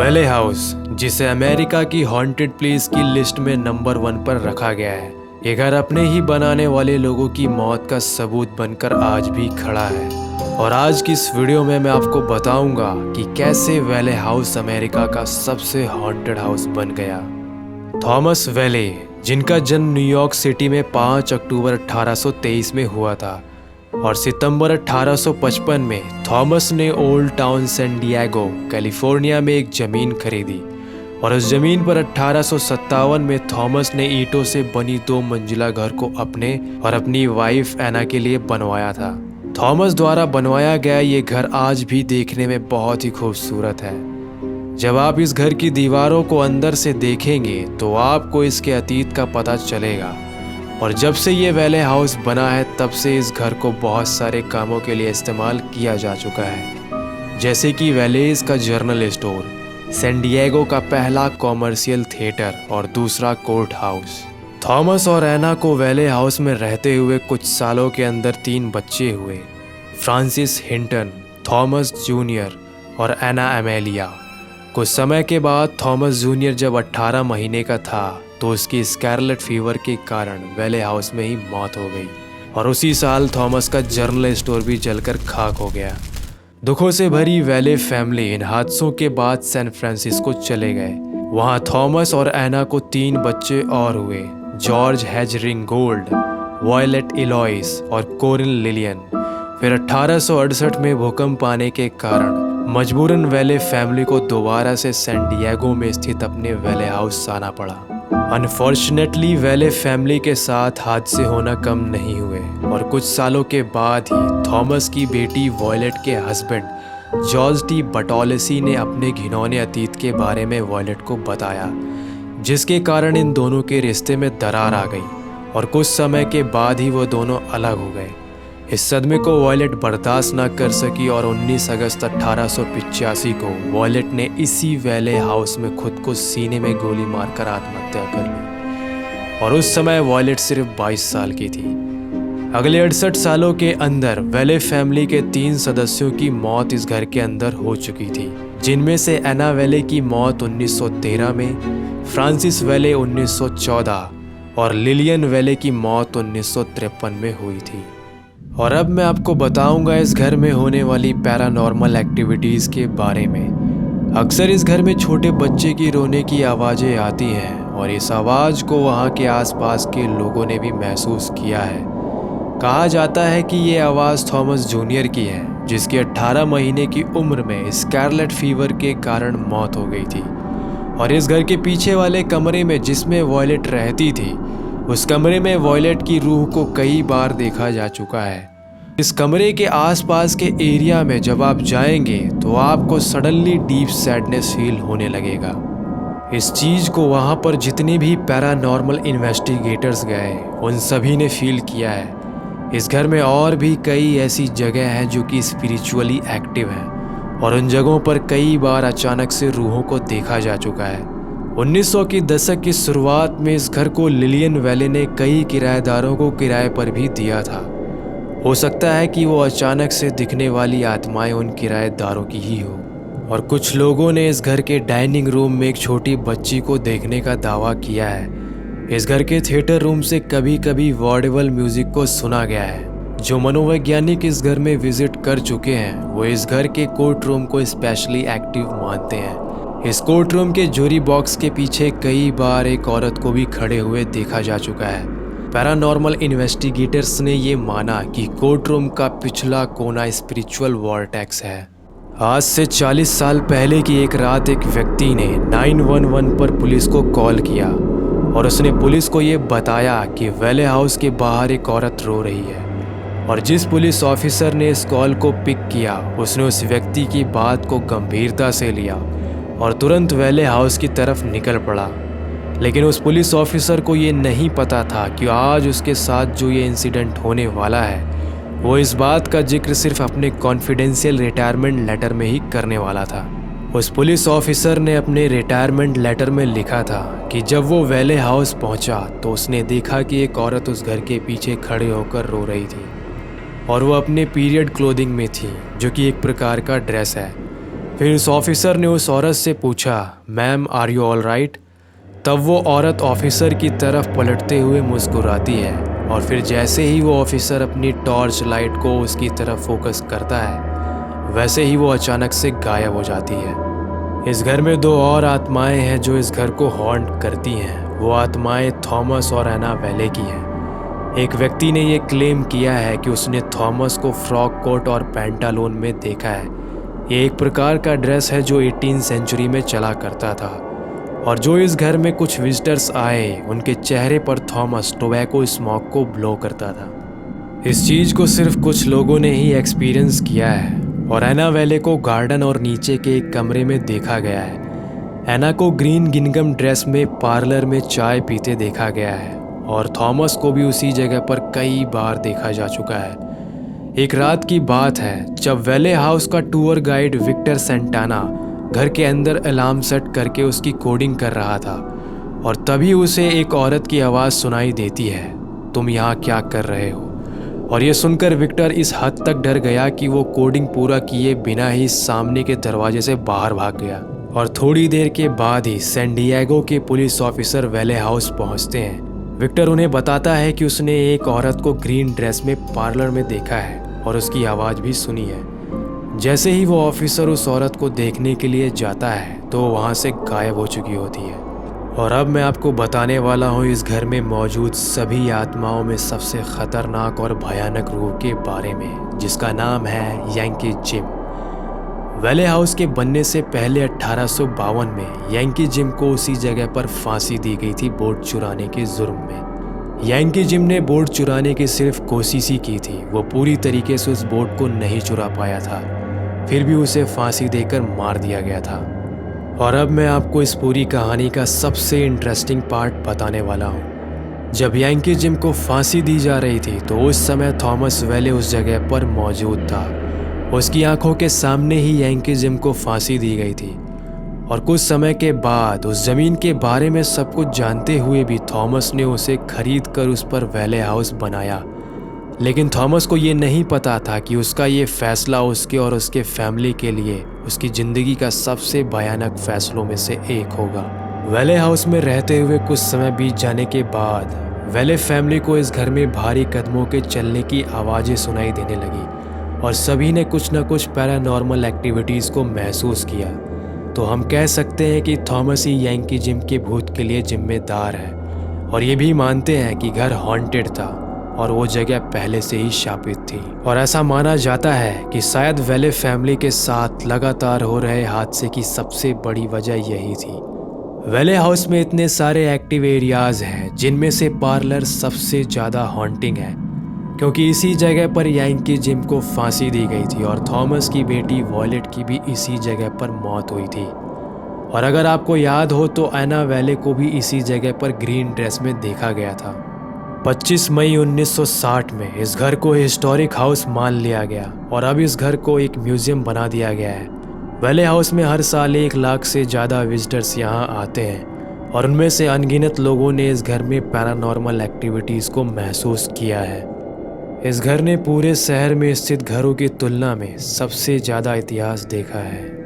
वैले house, जिसे America की haunted place की लिस्ट में नंबर 1 पर रखा गया है, ये घर अपने ही बनाने वाले लोगों की मौत का सबूत बनकर आज भी खड़ा है। और आज की इस वीडियो में मैं आपको बताऊंगा कि कैसे वैले हाउस अमेरिका का सबसे हॉन्टेड हाउस बन गया। थॉमस वैले, जिनका जन्म न्यूयॉर्क सिटी में 5 अक्टूबर 1823 में हुआ था और सितंबर 1855 में थॉमस ने Old Town San Diego, California में एक ज़मीन खरीदी और उस ज़मीन पर 1857 में थॉमस ने ईंटों से बनी 2 मंजिला घर को अपने और अपनी वाइफ एना के लिए बनवाया था। थॉमस द्वारा बनवाया गया ये घर आज भी देखने में बहुत ही खूबसूरत है। जब आप इस घर की दीवारों को अंदर से देखेंगे तो आपको इसके अतीत का पता चलेगा। और जब से ये वैले हाउस बना है तब से इस घर को बहुत सारे कामों के लिए इस्तेमाल किया जा चुका है, जैसे कि वैलेस का जर्नल स्टोर, सैन डिएगो का पहला कॉमर्शियल थिएटर और दूसरा कोर्ट हाउस। थॉमस और एना को वैले हाउस में रहते हुए कुछ सालों के अंदर 3 बच्चे हुए, फ्रांसिस हिंटन, थॉमस जूनियर और एना एमेलिया। कुछ समय के बाद थॉमस जूनियर जब 18 महीने का था तो उसकी स्कारलेट फीवर के कारण वैले हाउस में ही मौत हो गई और उसी साल थॉमस का जर्नल स्टोर भी जलकर खाक हो गया। दुखों से भरी वैले फैमिली इन हादसों के बाद सैन फ्रांसिस्को चले गए। वहाँ थॉमस और एना को 3 बच्चे और हुए, जॉर्ज हैजरिंग गोल्ड, वॉयलेट इलॉइस और कोरिन लिलियन। फिर 1868 में भूकंप आने के कारण मजबूरन वैले फैमिली को दोबारा से सैन डिएगो में स्थित अपने वैले हाउस आना पड़ा। अनफॉर्चुनेटली वैले फैमिली के साथ हादसे होना कम नहीं हुए और कुछ सालों के बाद ही थॉमस की बेटी वॉयलेट के हस्बैंड जॉर्ज टी बटोलेसी ने अपने घिनौने अतीत के बारे में वॉयलेट को बताया, जिसके कारण इन दोनों के रिश्ते में दरार आ गई और कुछ समय के बाद ही वो दोनों अलग हो गए। इस सदमे को वॉयलेट बर्दाश्त न कर सकी और 19 अगस्त 1885 को वॉयलेट ने इसी वैले हाउस में खुद को सीने में गोली मारकर आत्महत्या कर ली और उस समय वॉयलेट सिर्फ 22 साल की थी। अगले 68 सालों के अंदर वैले फैमिली के 3 सदस्यों की मौत इस घर के अंदर हो चुकी थी, जिनमें से एना वैले की मौत 1913 में, फ्रांसिस वैले 1914 और लिलियन वैले की मौत 1953 में हुई थी। और अब मैं आपको बताऊंगा इस घर में होने वाली पैरानॉर्मल एक्टिविटीज़ के बारे में। अक्सर इस घर में छोटे बच्चे की रोने की आवाज़ें आती हैं और इस आवाज़ को वहाँ के आसपास के लोगों ने भी महसूस किया है। कहा जाता है कि ये आवाज़ थॉमस जूनियर की है, जिसकी 18 महीने की उम्र में स्कारलेट फीवर के कारण मौत हो गई थी। और इस घर के पीछे वाले कमरे में जिसमें वॉयलेट रहती थी, उस कमरे में वॉयलेट की रूह को कई बार देखा जा चुका है। इस कमरे के आसपास के एरिया में जब आप जाएंगे तो आपको सडनली डीप सैडनेस फील होने लगेगा। इस चीज़ को वहाँ पर जितने भी पैरानॉर्मल इन्वेस्टिगेटर्स गए उन सभी ने फील किया है। इस घर में और भी कई ऐसी जगह हैं जो कि स्पिरिचुअली एक्टिव हैं और उन जगहों पर कई बार अचानक से रूहों को देखा जा चुका है। 1900 की दशक की शुरुआत में इस घर को लिलियन वैले ने कई किराएदारों को किराए पर भी दिया था। हो सकता है कि वो अचानक से दिखने वाली आत्माएं उन किराएदारों की ही हो। और कुछ लोगों ने इस घर के डाइनिंग रूम में एक छोटी बच्ची को देखने का दावा किया है। इस घर के थिएटर रूम से कभी कभी वॉडेबल म्यूजिक को सुना गया है। जो मनोवैज्ञानिक इस घर में विजिट कर चुके हैं वो इस घर के कोर्ट रूम को स्पेशली एक्टिव मानते हैं। इस कोर्ट रूम के ज्यूरी बॉक्स के पीछे कई बार एक औरत को भी खड़े हुए देखा जा चुका है। पैरानॉर्मल इन्वेस्टिगेटर्स ने ये माना कि कोर्ट रूम का पिछला कोना स्पिरिचुअल वॉर्टेक्स है। आज से 40 साल पहले की एक रात एक व्यक्ति ने 911 पर पुलिस को कॉल किया और उसने पुलिस को ये बताया कि वैले हाउस के बाहर एक औरत रो रही है। और जिस पुलिस ऑफिसर ने इस कॉल को पिक किया उसने उस व्यक्ति की बात को गंभीरता से लिया और तुरंत वैले हाउस की तरफ निकल पड़ा। लेकिन उस पुलिस ऑफिसर को ये नहीं पता था कि आज उसके साथ जो ये इंसिडेंट होने वाला है वो इस बात का जिक्र सिर्फ अपने कॉन्फिडेंशियल रिटायरमेंट लेटर में ही करने वाला था। उस पुलिस ऑफिसर ने अपने रिटायरमेंट लेटर में लिखा था कि जब वो वैले हाउस पहुंचा तो उसने देखा कि एक औरत उस घर के पीछे खड़े होकर रो रही थी और वो अपने पीरियड क्लोथिंग में थी, जो कि एक प्रकार का ड्रेस है। फिर उस ऑफिसर ने उस औरत से पूछा, ma'am are you all right? तब वो औरत ऑफिसर की तरफ पलटते हुए मुस्कुराती है और फिर जैसे ही वो ऑफिसर अपनी टॉर्च लाइट को उसकी तरफ फोकस करता है वैसे ही वो अचानक से गायब हो जाती है। इस घर में दो और आत्माएं हैं जो इस घर को हॉन्ट करती हैं। वो आत्माएं थॉमस और एना वेले की हैं। एक व्यक्ति ने ये क्लेम किया है कि उसने थॉमस को फ्रॉक कोट और पैंटालून में देखा है। ये एक प्रकार का ड्रेस है जो 18वीं सेंचुरी में चला करता था। और जो इस घर में कुछ विजिटर्स आए उनके चेहरे पर थॉमस टोबैको स्मोक को ब्लो करता था। इस चीज़ को सिर्फ कुछ लोगों ने ही एक्सपीरियंस किया है और एना वेले को गार्डन और नीचे के एक कमरे में देखा गया है। एना को ग्रीन गिनगम ड्रेस में पार्लर में चाय पीते देखा गया है और थॉमस को भी उसी जगह पर कई बार देखा जा चुका है। एक रात की बात है जब वेले हाउस का टूर गाइड विक्टर सेंटाना घर के अंदर अलार्म सेट करके उसकी कोडिंग कर रहा था और तभी उसे एक औरत की आवाज़ सुनाई देती है, तुम यहाँ क्या कर रहे हो? और ये सुनकर विक्टर इस हद तक डर गया कि वो कोडिंग पूरा किए बिना ही सामने के दरवाजे से बाहर भाग गया। और थोड़ी देर के बाद ही सैन डिएगो के पुलिस ऑफिसर वेले हाउस पहुंचते हैं। विक्टर उन्हें बताता है कि उसने एक औरत को ग्रीन ड्रेस में पार्लर में देखा है और उसकी आवाज़ भी सुनी है। जैसे ही वो ऑफिसर उस औरत को देखने के लिए जाता है तो वहाँ से गायब हो चुकी होती है। और अब मैं आपको बताने वाला हूँ इस घर में मौजूद सभी आत्माओं में सबसे खतरनाक और भयानक रूह के बारे में, जिसका नाम है यंकी जिम। वेले हाउस के बनने से पहले 1852 में यंकी जिम को उसी जगह पर फांसी दी गई थी बोट चुराने के जुर्म में। यंकी जिम ने बोट चुराने की सिर्फ कोशिश ही की थी, वो पूरी तरीके से उस बोट को नहीं चुरा पाया था, फिर भी उसे फांसी देकर मार दिया गया था। और अब मैं आपको इस पूरी कहानी का सबसे इंटरेस्टिंग पार्ट बताने वाला हूँ। जब यंकी जिम को फांसी दी जा रही थी तो उस समय थॉमस वेले उस जगह पर मौजूद था। उसकी आंखों के सामने ही यंकी जिम को फांसी दी गई थी। और कुछ समय के बाद उस ज़मीन के बारे में सब कुछ जानते हुए भी थॉमस ने उसे खरीद कर उस पर वेले हाउस बनाया। लेकिन थॉमस को ये नहीं पता था कि उसका ये फैसला उसके और उसके फैमिली के लिए उसकी ज़िंदगी का सबसे भयानक फैसलों में से एक होगा। वेले हाउस में रहते हुए कुछ समय बीत जाने के बाद वेले फैमिली को इस घर में भारी कदमों के चलने की आवाज़ें सुनाई देने लगी और सभी ने कुछ न कुछ पैरानॉर्मल एक्टिविटीज़ को महसूस किया। तो हम कह सकते हैं कि थॉमस ही यंकी जिम के भूत के लिए जिम्मेदार है और ये भी मानते हैं कि घर हॉन्टेड था और वो जगह पहले से ही शापित थी। और ऐसा माना जाता है कि शायद वेले फैमिली के साथ लगातार हो रहे हादसे की सबसे बड़ी वजह यही थी। वेले हाउस में इतने सारे एक्टिव एरियाज हैं जिनमें से पार्लर सबसे ज़्यादा हॉन्टिंग है, क्योंकि इसी जगह पर यंकी जिम को फांसी दी गई थी और थॉमस की बेटी वॉयलेट की भी इसी जगह पर मौत हुई थी। और अगर आपको याद हो तो एना वेले को भी इसी जगह पर ग्रीन ड्रेस में देखा गया था। 25 मई 1960 में इस घर को हिस्टोरिक हाउस मान लिया गया और अब इस घर को एक म्यूज़ियम बना दिया गया है। वेले हाउस में हर साल 1 लाख से ज़्यादा विजिटर्स यहाँ आते हैं और उनमें से अनगिनत लोगों ने इस घर में पैरानॉर्मल एक्टिविटीज़ को महसूस किया है। इस घर ने पूरे शहर में स्थित घरों की तुलना में सबसे ज़्यादा इतिहास देखा है।